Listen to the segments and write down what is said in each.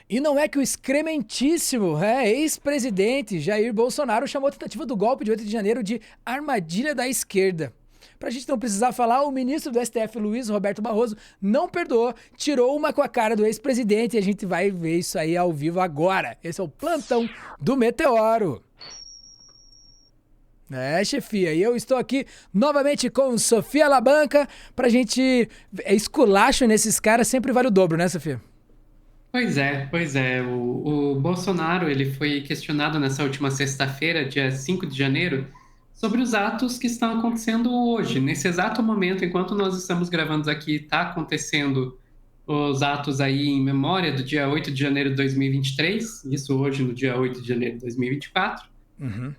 E não é que o excrementíssimo ex-presidente Jair Bolsonaro chamou a tentativa do golpe de 8 de janeiro de armadilha da esquerda. Pra gente não precisar falar, o ministro do STF, Luiz Roberto Barroso, não perdoou, tirou uma com a cara do ex-presidente e a gente vai ver isso aí ao vivo agora. Esse é o plantão do Meteoro. Chefia, e eu estou aqui novamente com Sofia Labanca pra gente esculacho nesses caras, sempre vale o dobro, né, Sofia? Pois é. O Bolsonaro, ele foi questionado nessa última sexta-feira, dia 5 de janeiro, sobre os atos que estão acontecendo hoje. Nesse exato momento, enquanto nós estamos gravando aqui, está acontecendo os atos aí em memória do dia 8 de janeiro de 2023, isso hoje no dia 8 de janeiro de 2024. Uhum.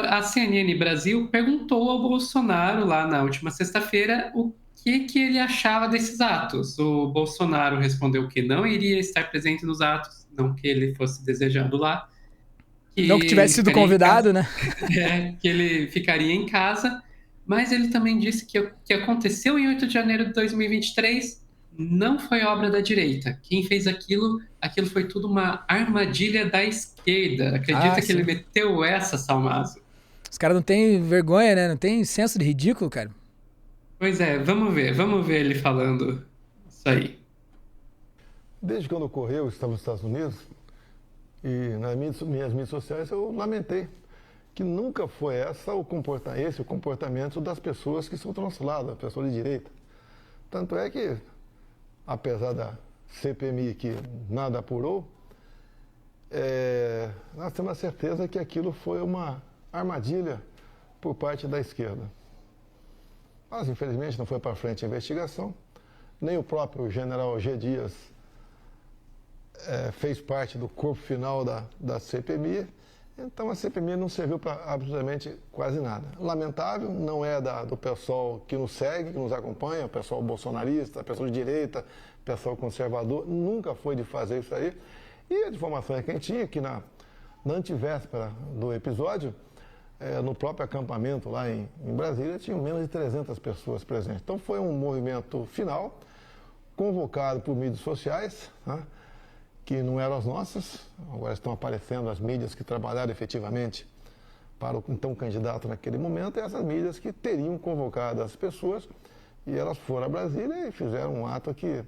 A CNN Brasil perguntou ao Bolsonaro lá na última sexta-feira o que ele achava desses atos. O Bolsonaro respondeu que não iria estar presente nos atos, não que ele fosse desejado lá, que Não que ele tivesse sido ficaria em convidado, casa, né? que ele ficaria em casa, mas ele também disse que o que aconteceu em 8 de janeiro de 2023 não foi obra da direita. Quem fez aquilo foi tudo uma armadilha da esquerda. Ah, Acredita que ele sim. meteu essa, Salmazo? Os caras não têm vergonha, né? Não tem senso de ridículo, cara. Pois é, vamos ver ele falando isso aí. Desde quando ocorreu, eu estava nos Estados Unidos e nas minhas mídias sociais eu lamentei que nunca foi esse o comportamento das pessoas que são do nosso lado, a pessoa de direita. Tanto é que, apesar da CPMI que nada apurou, nós temos a certeza que aquilo foi uma armadilha por parte da esquerda. Mas, infelizmente, não foi para frente a investigação. Nem o próprio general G. Dias fez parte do corpo final da CPMI. Então, a CPMI não serviu para absolutamente quase nada. Lamentável, não é do pessoal que nos segue, que nos acompanha, o pessoal bolsonarista, pessoal de direita, pessoal conservador, nunca foi de fazer isso aí. E as informações que a gente tinha, que na antevéspera do episódio, no próprio acampamento lá em Brasília, tinham menos de 300 pessoas presentes. Então foi um movimento final, convocado por mídias sociais, né, que não eram as nossas, agora estão aparecendo as mídias que trabalharam efetivamente para o então candidato naquele momento, e essas mídias que teriam convocado as pessoas, e elas foram a Brasília e fizeram um ato que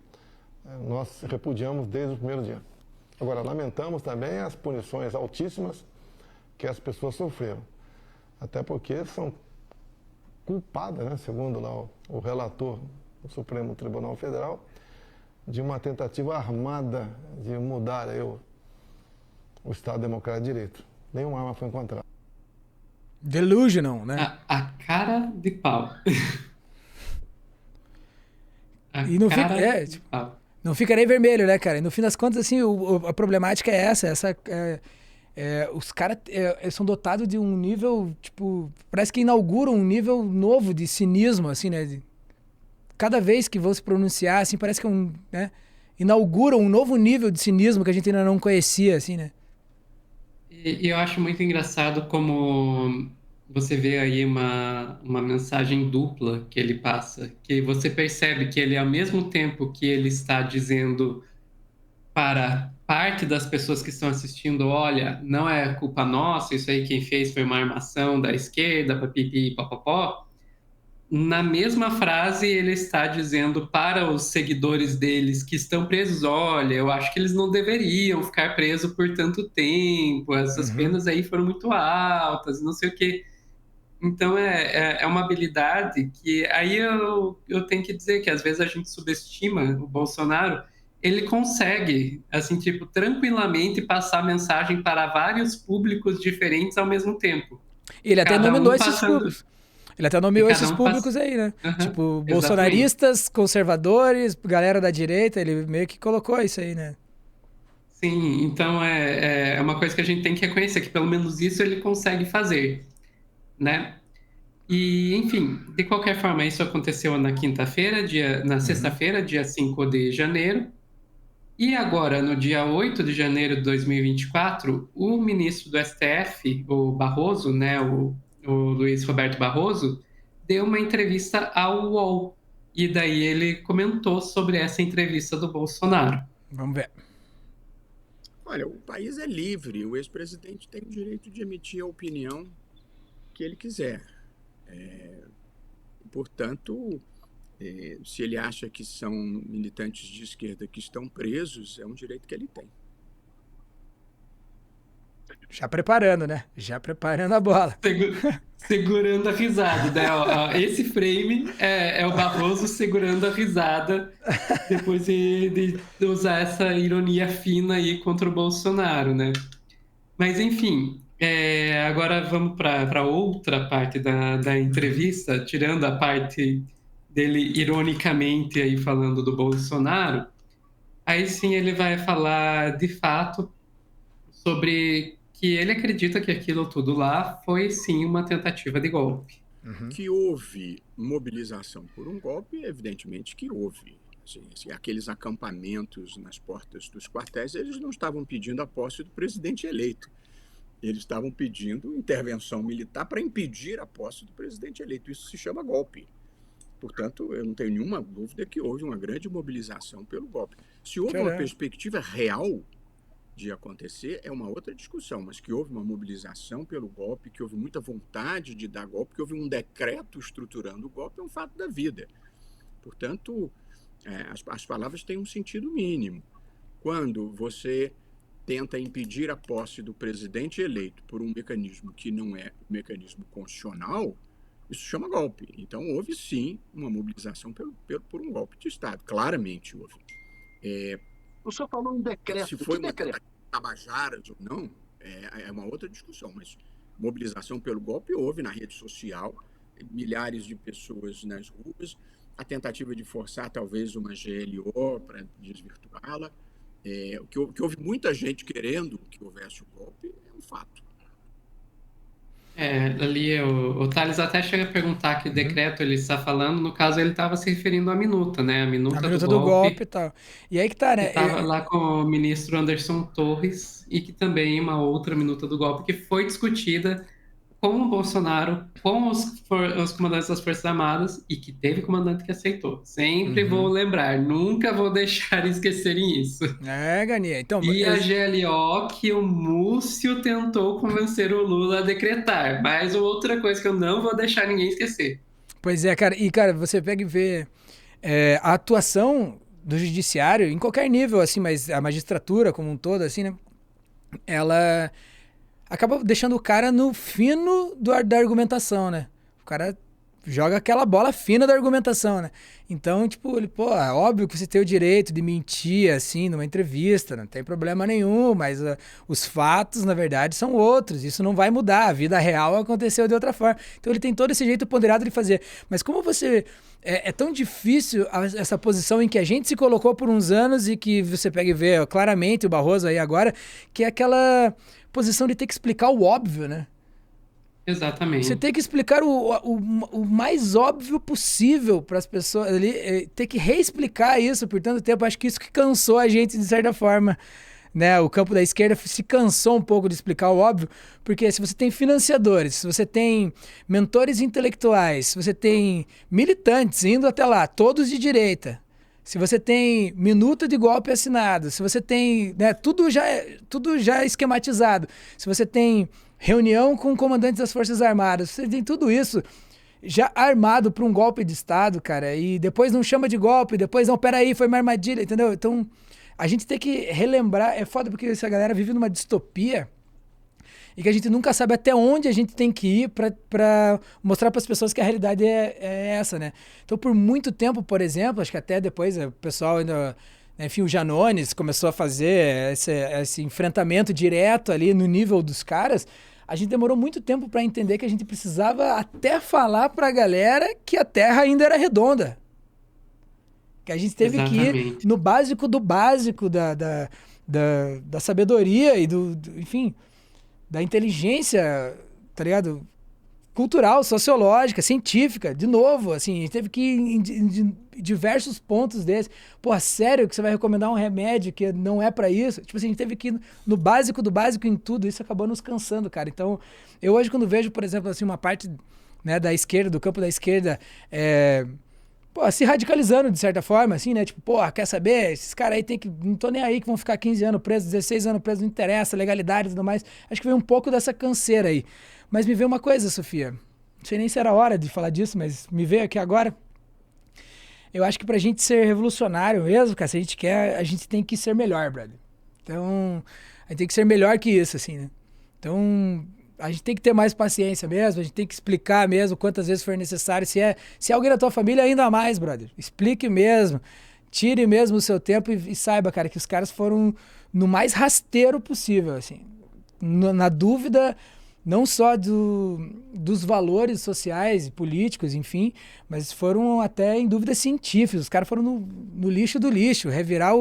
nós repudiamos desde o primeiro dia. Agora, lamentamos também as punições altíssimas que as pessoas sofreram. Até porque são culpadas, né, segundo lá o relator do Supremo Tribunal Federal, de uma tentativa armada de mudar aí o Estado Democrático de Direito. Nenhuma arma foi encontrada. Delusional, né? A cara de pau. A E não fica, cara de tipo, pau. não fica nem vermelho, né, cara? E no fim das contas, assim, a problemática é essa os caras são dotados de um nível, tipo, parece que inauguram um nível novo de cinismo, assim, né? Cada vez que vão se pronunciar, assim, parece que inauguram um novo nível de cinismo que a gente ainda não conhecia, assim, né? E eu acho muito engraçado como você vê aí uma mensagem dupla que ele passa, que você percebe que ele, ao mesmo tempo que ele está dizendo para parte das pessoas que estão assistindo, olha, não é culpa nossa, isso aí quem fez foi uma armação da esquerda, papipi, papapó. Na mesma frase, ele está dizendo para os seguidores deles que estão presos: olha, eu acho que eles não deveriam ficar presos por tanto tempo, essas Uhum. penas aí foram muito altas, não sei o quê. Então, é uma habilidade que aí eu tenho que dizer que às vezes a gente subestima o Bolsonaro. Ele consegue, assim, tipo, tranquilamente passar mensagem para vários públicos diferentes ao mesmo tempo. Ele até Cada nominou um esses passando, públicos. Ele até e nomeou cada esses um públicos passa. aí, né? Aham, Tipo, exatamente. bolsonaristas, conservadores, galera da direita, ele meio que colocou isso aí, né? Sim, então é uma coisa que a gente tem que reconhecer, que pelo menos isso ele consegue fazer, né? E, enfim, de qualquer forma, isso aconteceu na Uhum. sexta-feira, dia 5 de janeiro, e agora, no dia 8 de janeiro de 2024, o ministro do STF, o Barroso, né, o Luiz Roberto Barroso, deu uma entrevista ao UOL, e daí ele comentou sobre essa entrevista do Bolsonaro. Vamos ver. Olha, o país é livre, o ex-presidente tem o direito de emitir a opinião que ele quiser. Portanto, se ele acha que são militantes de esquerda que estão presos, é um direito que ele tem. Já preparando, né? Já preparando a bola. Segurando a risada, né? Esse frame é o Barroso segurando a risada depois de usar essa ironia fina aí contra o Bolsonaro, né? Mas, enfim, agora vamos para outra parte da entrevista, tirando a parte dele ironicamente aí falando do Bolsonaro, aí sim ele vai falar de fato sobre que ele acredita que aquilo tudo lá foi sim uma tentativa de golpe. Que houve mobilização por um golpe, evidentemente que houve. Assim, aqueles acampamentos nas portas dos quartéis, eles não estavam pedindo a posse do presidente eleito. Eles estavam pedindo intervenção militar para impedir a posse do presidente eleito. Isso se chama golpe. Portanto, eu não tenho nenhuma dúvida que houve uma grande mobilização pelo golpe. Se houve uma perspectiva real de acontecer, é uma outra discussão, mas que houve uma mobilização pelo golpe, que houve muita vontade de dar golpe, que houve um decreto estruturando o golpe, é um fato da vida. Portanto, as palavras têm um sentido mínimo. Quando você tenta impedir a posse do presidente eleito por um mecanismo que não é mecanismo constitucional, isso chama golpe. Então, houve sim uma mobilização por um golpe de Estado. Claramente houve. O senhor falou um decreto. Se foi que decreto? Tabajaras ou não, é uma outra discussão, mas mobilização pelo golpe houve na rede social, milhares de pessoas nas ruas, a tentativa de forçar talvez uma GLO para desvirtuá-la, que houve muita gente querendo que houvesse o golpe, é um fato. Ali o Thales até chega a perguntar que decreto ele está falando, no caso ele estava se referindo à minuta, né? A minuta do golpe e tal. E aí que tá, né? Estava lá com o ministro Anderson Torres e que também uma outra minuta do golpe que foi discutida com o Bolsonaro, com os comandantes das Forças Armadas e que teve comandante que aceitou. Sempre vou lembrar, nunca vou deixar esquecerem isso. Gania. Então, e a GLO que o Múcio tentou convencer o Lula a decretar. Mas outra coisa que eu não vou deixar ninguém esquecer. Pois é, cara. E, cara, você pega e vê a atuação do judiciário em qualquer nível, assim, mas a magistratura como um todo, assim, né? Ela acaba deixando o cara no fino da argumentação, né? O cara joga aquela bola fina da argumentação, né? Então, tipo, ele, é óbvio que você tem o direito de mentir, assim, numa entrevista, não tem problema nenhum, mas os fatos, na verdade, são outros, isso não vai mudar, a vida real aconteceu de outra forma. Então, ele tem todo esse jeito ponderado de fazer. Mas como você... É tão difícil essa posição em que a gente se colocou por uns anos e que você pega e vê claramente o Barroso aí agora, que é aquela posição de ter que explicar o óbvio, né? Exatamente. Você tem que explicar o mais óbvio possível para as pessoas ali, ter que reexplicar isso por tanto tempo. Acho que isso que cansou a gente de certa forma, né? O campo da esquerda se cansou um pouco de explicar o óbvio, porque se você tem financiadores, se você tem mentores intelectuais, se você tem militantes indo até lá, todos de direita, se você tem minuta de golpe assinado, se você tem, né, tudo já esquematizado, se você tem reunião com comandantes das Forças Armadas, você tem tudo isso já armado para um golpe de Estado, cara, e depois não chama de golpe, depois não, peraí, foi uma armadilha, entendeu? Então, a gente tem que relembrar, é foda porque essa galera vive numa distopia e que a gente nunca sabe até onde a gente tem que ir para mostrar para as pessoas que a realidade é essa, né? Então, por muito tempo, por exemplo, acho que até depois o pessoal ainda... Enfim, o Janones começou a fazer esse enfrentamento direto ali no nível dos caras. A gente demorou muito tempo para entender que a gente precisava até falar para a galera que a Terra ainda era redonda. Que a gente teve que ir no básico do básico da sabedoria e enfim, da inteligência, tá ligado? Cultural, sociológica, científica, de novo, assim, a gente teve que ir em diversos pontos desses. Pô, sério que você vai recomendar um remédio que não é pra isso? Tipo assim, a gente teve que ir no básico do básico em tudo, isso acabou nos cansando, cara. Então, eu hoje quando vejo, por exemplo, assim, uma parte, né, da esquerda, do campo da esquerda, pô, se radicalizando de certa forma, assim, né? Tipo, pô, quer saber? Esses caras aí não tô nem aí que vão ficar 15 anos presos, 16 anos presos, não interessa, legalidade e tudo mais. Acho que veio um pouco dessa canseira aí. Mas me veio uma coisa, Sofia. Não sei nem se era hora de falar disso, mas me veio aqui agora. Eu acho que pra gente ser revolucionário mesmo, cara, se a gente quer, a gente tem que ser melhor, brother. Então, a gente tem que ser melhor que isso, assim, né? Então, a gente tem que ter mais paciência mesmo, a gente tem que explicar mesmo quantas vezes for necessário. Se é alguém da tua família, ainda mais, brother. Explique mesmo, tire mesmo o seu tempo e saiba, cara, que os caras foram no mais rasteiro possível, assim. Na dúvida, não só dos valores sociais e políticos, enfim, mas foram até em dúvidas científicas. Os caras foram no lixo do lixo, revirar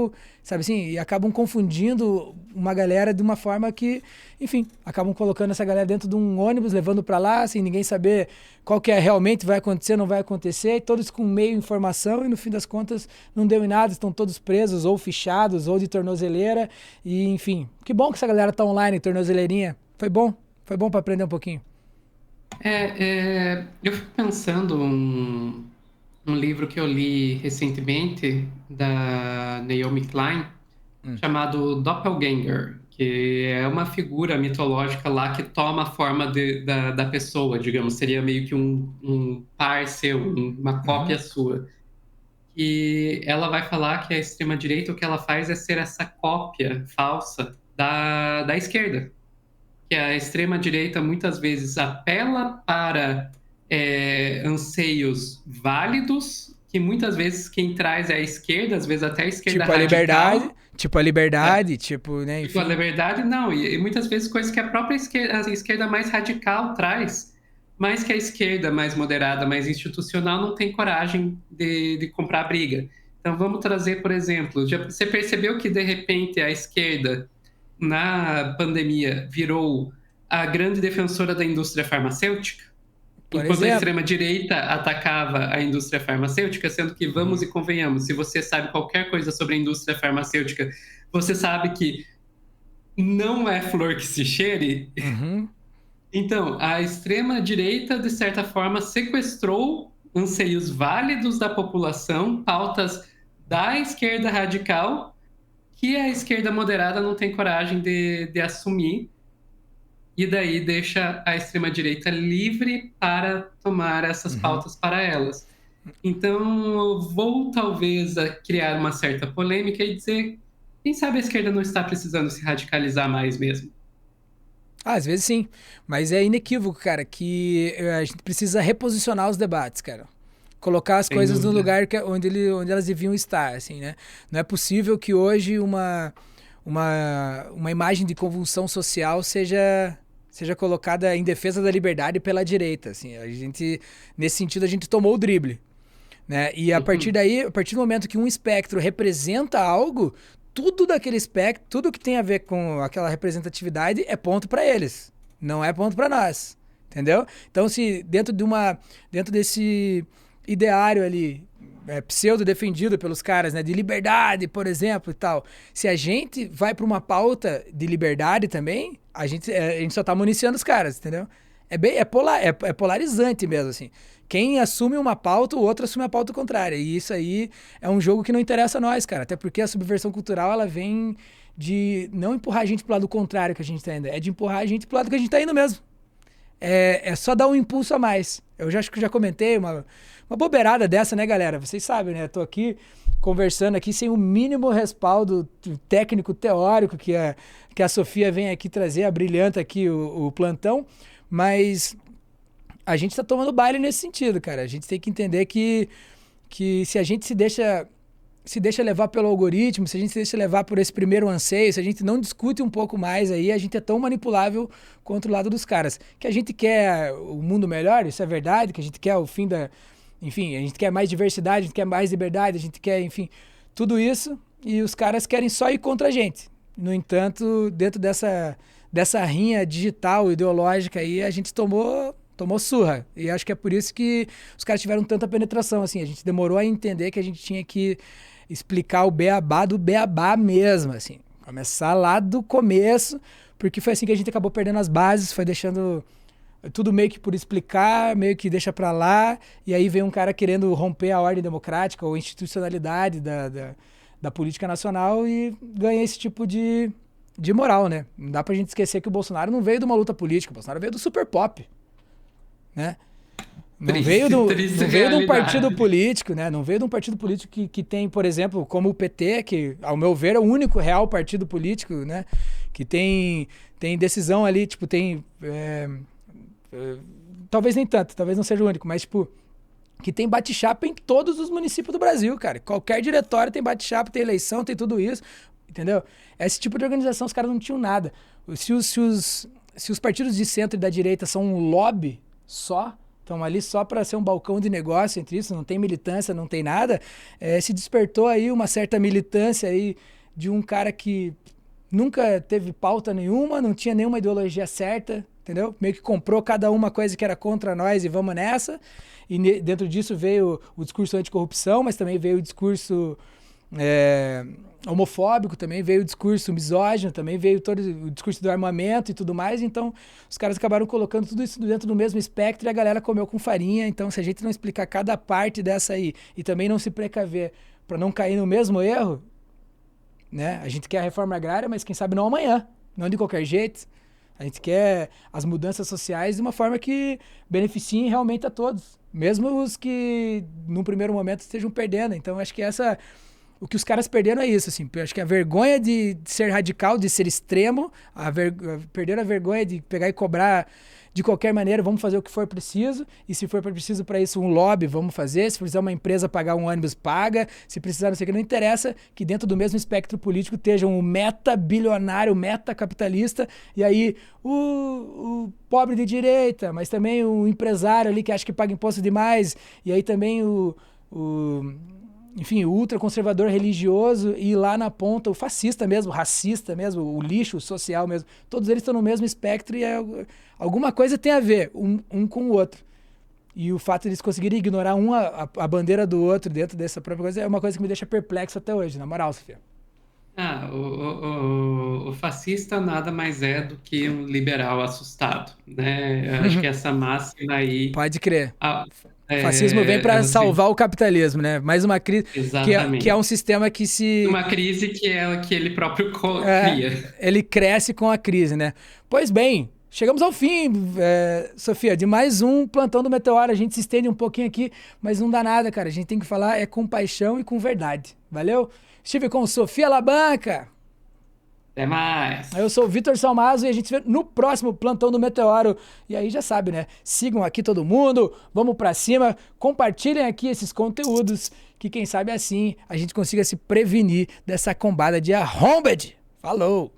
sabe assim, e acabam confundindo uma galera de uma forma que, enfim, acabam colocando essa galera dentro de um ônibus, levando para lá, sem ninguém saber qual que realmente vai acontecer, não vai acontecer, e todos com meio informação, e no fim das contas não deu em nada, estão todos presos, ou fichados, ou de tornozeleira, e enfim. Que bom que essa galera tá online, tornozeleirinha. Foi bom para aprender um pouquinho. Eu fico pensando um livro que eu li recentemente da Naomi Klein, chamado Doppelganger, que é uma figura mitológica lá que toma a forma da pessoa, digamos, seria meio que um par seu, uma cópia sua. E ela vai falar que a extrema-direita, o que ela faz é ser essa cópia falsa da esquerda. Que a extrema-direita muitas vezes apela para anseios válidos, que muitas vezes quem traz é a esquerda, às vezes até a esquerda tipo radical. Tipo a liberdade, tipo, né, enfim. Tipo a liberdade, não. E muitas vezes coisas que a própria esquerda mais radical traz, mas que a esquerda mais moderada, mais institucional, não tem coragem de comprar briga. Então vamos trazer, por exemplo, você percebeu que de repente a esquerda na pandemia virou a grande defensora da indústria farmacêutica, enquanto a extrema-direita atacava a indústria farmacêutica, sendo que, vamos e convenhamos, se você sabe qualquer coisa sobre a indústria farmacêutica, você sabe que não é flor que se cheire. Então, a extrema-direita, de certa forma, sequestrou anseios válidos da população, pautas da esquerda radical, que a esquerda moderada não tem coragem de assumir, e daí deixa a extrema-direita livre para tomar essas pautas para elas. Então, vou talvez criar uma certa polêmica e dizer, quem sabe a esquerda não está precisando se radicalizar mais mesmo? Às vezes sim, mas é inequívoco, cara, que a gente precisa reposicionar os debates, cara. Colocar as coisas no lugar onde elas deviam estar, assim, né? Não é possível que hoje uma imagem de convulsão social seja colocada em defesa da liberdade pela direita, assim. Nesse sentido, a gente tomou o drible, né? E a partir daí, a partir do momento que um espectro representa algo, tudo daquele espectro, tudo que tem a ver com aquela representatividade é ponto para eles, não é ponto para nós, entendeu? Então, se dentro desse ideário ali, pseudo defendido pelos caras, né, de liberdade, por exemplo, e tal, se a gente vai para uma pauta de liberdade também, a gente só tá municiando os caras, entendeu? É polarizante mesmo, assim. Quem assume uma pauta, o outro assume a pauta contrária. E isso aí é um jogo que não interessa a nós, cara. Até porque a subversão cultural, ela vem de não empurrar a gente pro lado contrário que a gente tá indo, é de empurrar a gente pro lado que a gente tá indo mesmo. É só dar um impulso a mais. Eu acho que já comentei uma bobeirada dessa, né, galera? Vocês sabem, né? Eu tô aqui conversando aqui sem o mínimo respaldo técnico, teórico que a Sofia vem aqui trazer, brilhanta aqui o plantão, mas a gente tá tomando baile nesse sentido, cara. A gente tem que entender que se a gente se deixa levar pelo algoritmo, se a gente se deixa levar por esse primeiro anseio, se a gente não discute um pouco mais aí, a gente é tão manipulável contra o lado dos caras. Que a gente quer o mundo melhor, isso é verdade, que a gente quer o fim da... Enfim, a gente quer mais diversidade, a gente quer mais liberdade, a gente quer, enfim, tudo isso, e os caras querem só ir contra a gente. No entanto, dentro dessa rinha digital, ideológica aí, a gente tomou surra. E acho que é por isso que os caras tiveram tanta penetração, assim. A gente demorou a entender que a gente tinha que explicar o beabá do beabá mesmo, assim. Começar lá do começo, porque foi assim que a gente acabou perdendo as bases, foi deixando tudo meio que por explicar, meio que deixa pra lá, e aí vem um cara querendo romper a ordem democrática ou institucionalidade da política nacional e ganha esse tipo de moral, né? Não dá pra gente esquecer que o Bolsonaro não veio de uma luta política, o Bolsonaro veio do super pop, né? Não veio de um partido político, né? Não veio de um partido político que tem, por exemplo, como o PT, que, ao meu ver, é o único real partido político, né? Que tem decisão ali, tipo, tem... talvez nem tanto, talvez não seja o único, mas, tipo, que tem bate-chapa em todos os municípios do Brasil, cara. Qualquer diretório tem bate-chapa, tem eleição, tem tudo isso, entendeu? Esse tipo de organização, os caras não tinham nada. Se os partidos de centro e da direita são um lobby só, estão ali só para ser um balcão de negócio entre isso, não tem militância, não tem nada, se despertou aí uma certa militância aí de um cara que nunca teve pauta nenhuma, não tinha nenhuma ideologia certa, entendeu? Meio que comprou cada uma coisa que era contra nós e vamos nessa. E dentro disso veio o discurso anticorrupção, mas também veio o discurso homofóbico, também veio o discurso misógino, também veio todo o discurso do armamento e tudo mais. Então, os caras acabaram colocando tudo isso dentro do mesmo espectro e a galera comeu com farinha. Então, se a gente não explicar cada parte dessa aí e também não se precaver para não cair no mesmo erro, né? A gente quer a reforma agrária, mas quem sabe não amanhã, não de qualquer jeito. A gente quer as mudanças sociais de uma forma que beneficiem realmente a todos, mesmo os que, num primeiro momento, estejam perdendo. Então, acho que o que os caras perderam é isso, assim. Acho que a vergonha de ser radical, de ser extremo, perderam a vergonha de pegar e cobrar de qualquer maneira, vamos fazer o que for preciso, e se for preciso para isso um lobby, vamos fazer, se precisar uma empresa pagar um ônibus, paga, se precisar não sei o que, não interessa que dentro do mesmo espectro político esteja um meta-bilionário, meta-capitalista, e aí o pobre de direita, mas também o empresário ali que acha que paga imposto demais, e aí também enfim, o ultraconservador religioso e lá na ponta o fascista mesmo, o racista mesmo, o lixo social mesmo. Todos eles estão no mesmo espectro e alguma coisa tem a ver um com o outro. E o fato de eles conseguirem ignorar a bandeira do outro dentro dessa própria coisa é uma coisa que me deixa perplexo até hoje, na moral, Sofia. O fascista nada mais é do que um liberal assustado, né? Eu acho que essa máxima aí... Pode crer. O fascismo vem para salvar o capitalismo, né? Mais uma crise que é um sistema que se... Uma crise que ele próprio cria. Ele cresce com a crise, né? Pois bem, chegamos ao fim, Sofia, de mais um Plantão do Meteoro. A gente se estende um pouquinho aqui, mas não dá nada, cara. A gente tem que falar com paixão e com verdade. Valeu? Estive com Sofia Labanca. Até mais. Eu sou o Vitor Salmazo e a gente se vê no próximo Plantão do Meteoro. E aí já sabe, né? Sigam aqui todo mundo, vamos pra cima, compartilhem aqui esses conteúdos, que quem sabe assim a gente consiga se prevenir dessa combada de arrombed. Falou!